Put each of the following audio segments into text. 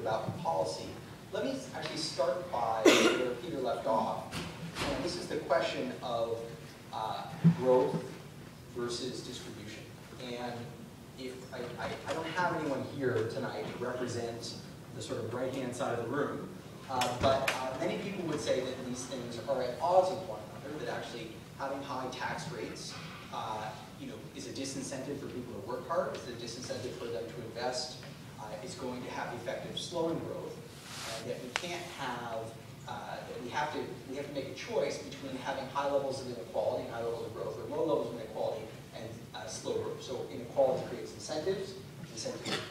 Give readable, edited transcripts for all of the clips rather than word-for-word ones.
about policy. Let me actually start by where Peter left off. And this is the question of growth versus distribution. And if I don't have anyone here tonight to represent the sort of right-hand side of the room, but many people would say that these things are at odds with one another, that actually having high tax rates is a disincentive for people to work hard, is a disincentive for them to invest, is going to have the effect of slowing growth, and that we can't have, that we have to make a choice between having high levels of inequality and high levels of growth, or low levels of inequality and slow growth. So inequality creates incentives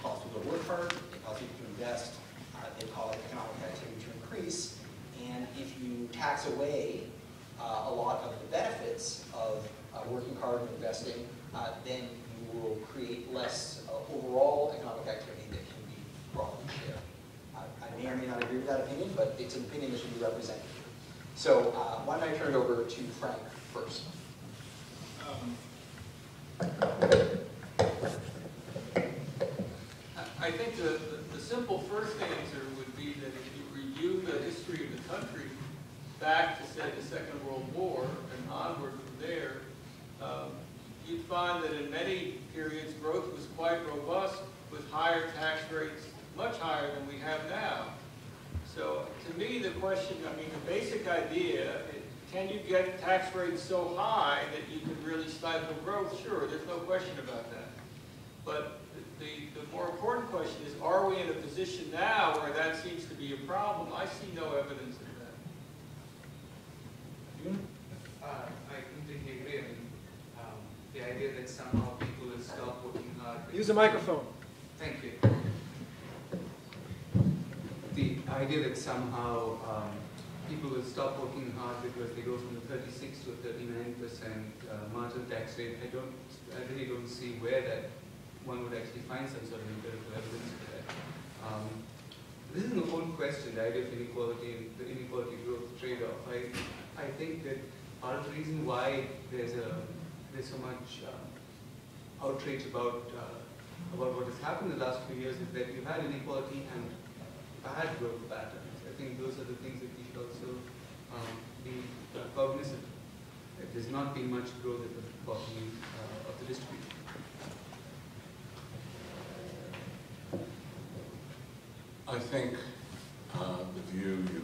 cause people to work hard, they cause people to invest, they cause economic activity to increase, and if you tax away a lot of the benefits of working hard and investing, then you will create less overall economic activity that can be broadly shared. I may or may not agree with that opinion, but it's an opinion that should be represented here. So why don't I turn it over to Frank first? I think the simple first answer would be that if you review the history of the country back to, say, the Second World War and onward from there, you'd find that in many periods growth was quite robust with higher tax rates, much higher than we have now. So to me the question, I mean the basic idea, can you get tax rates so high that you can really stifle growth? Sure, there's no question about that. But the more important question is, are we in a position now where that seems to be a problem? I see no evidence of that. I completely agree. I mean, the idea that somehow people will stop working hard. Use a microphone. Thank you. The idea that somehow people will stop working hard because they go from the 36 to a 39% marginal tax rate, I really don't see where that one would actually find some sort of empirical evidence for that. This is an old question, the idea of inequality and the inequality growth trade-off. I think that part of the reason why there's so much outrage about what has happened in the last few years is that you've had inequality and bad growth patterns. I think those are the things that we should also be cognizant of. There's not been much growth at the bottom of the distribution. I think the view you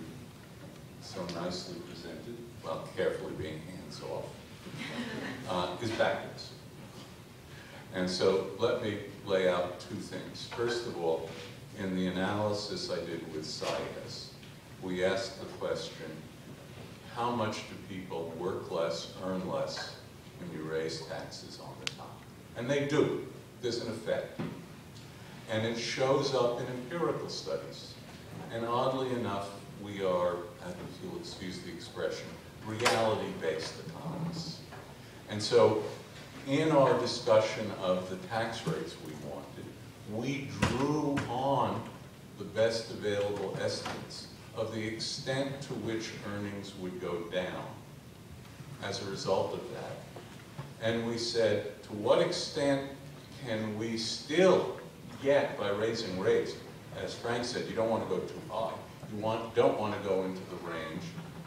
so nicely presented, while carefully being hands-off, is backwards. And so let me lay out two things. First of all, in the analysis I did with SciS, we asked the question, how much do people work less, earn less when you raise taxes on the top? And they do. There's an effect. And it shows up in empirical studies. And oddly enough, we are, if you'll excuse the expression, reality-based economists. And so in our discussion of the tax rates we wanted, we drew on the best available estimates of the extent to which earnings would go down as a result of that. And we said, to what extent can we still get by raising rates? As Frank said, you don't want to go too high. You don't want to go into the range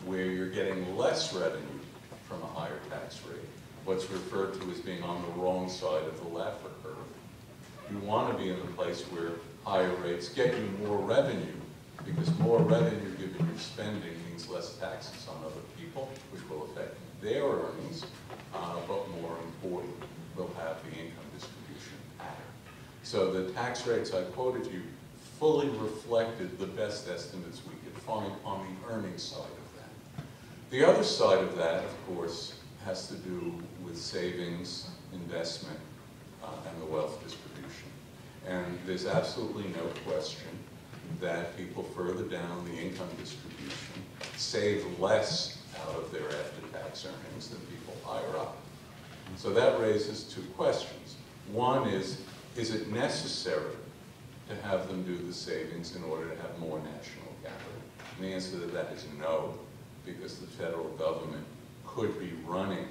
where you're getting less revenue from a higher tax rate, what's referred to as being on the wrong side of the Laffer curve. You want to be in the place where higher rates get you more revenue, because more revenue given your spending means less taxes on other people, which will affect their earnings, but more important, will have the income distribution pattern. So the tax rates I quoted you fully reflected the best estimates we could find on the earnings side of that. The other side of that, of course, has to do with savings, investment, and the wealth distribution. And there's absolutely no question that people further down the income distribution save less out of their after-tax earnings than people higher up. So that raises two questions. One is it necessary to have them do the savings in order to have more national capital? And the answer to that is no, because the federal government could be running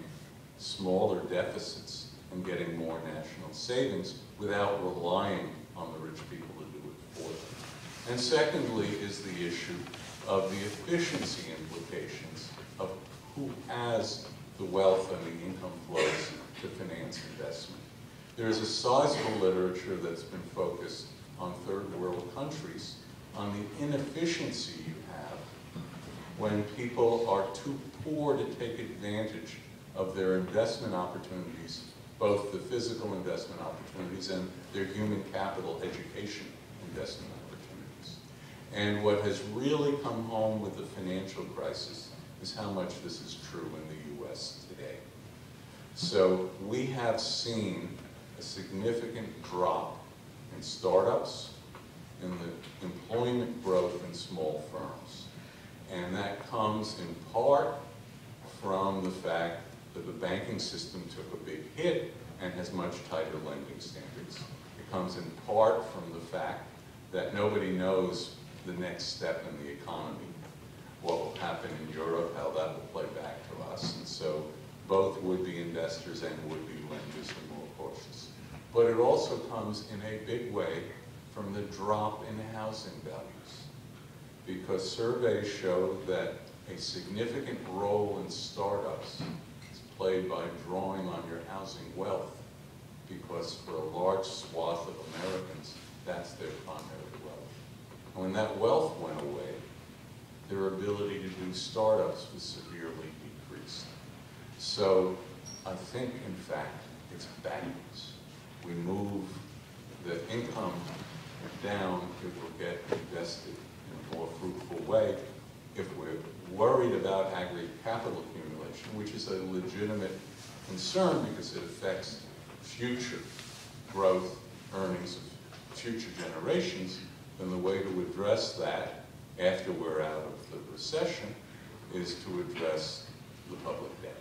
smaller deficits and getting more national savings without relying on the rich people to do it for them. And secondly is the issue of the efficiency implications of who has the wealth and the income flows to finance investment. There is a sizable literature that's been focused on third world countries on the inefficiency you have when people are too poor to take advantage of their investment opportunities, both the physical investment opportunities and their human capital education investment opportunities. And what has really come home with the financial crisis is how much this is true in the US today. So we have seen a significant drop in startups, in the employment growth in small firms. And that comes in part from the fact that the banking system took a big hit and has much tighter lending standards. It comes in part from the fact that nobody knows the next step in the economy, what will happen in Europe, how that will play back to us. And so both would-be investors and would-be lenders are more cautious. But it also comes in a big way from the drop in housing values, because surveys show that a significant role in startups is played by drawing on your housing wealth, because for a large swath of Americans, that's their primary wealth. And when that wealth went away, their ability to do startups was severely decreased. So I think, in fact, it's backwards. We move the income down if we get invested in a more fruitful way. If we're worried about aggregate capital accumulation, which is a legitimate concern because it affects future growth, earnings of future generations, then the way to address that after we're out of the recession is to address the public debt.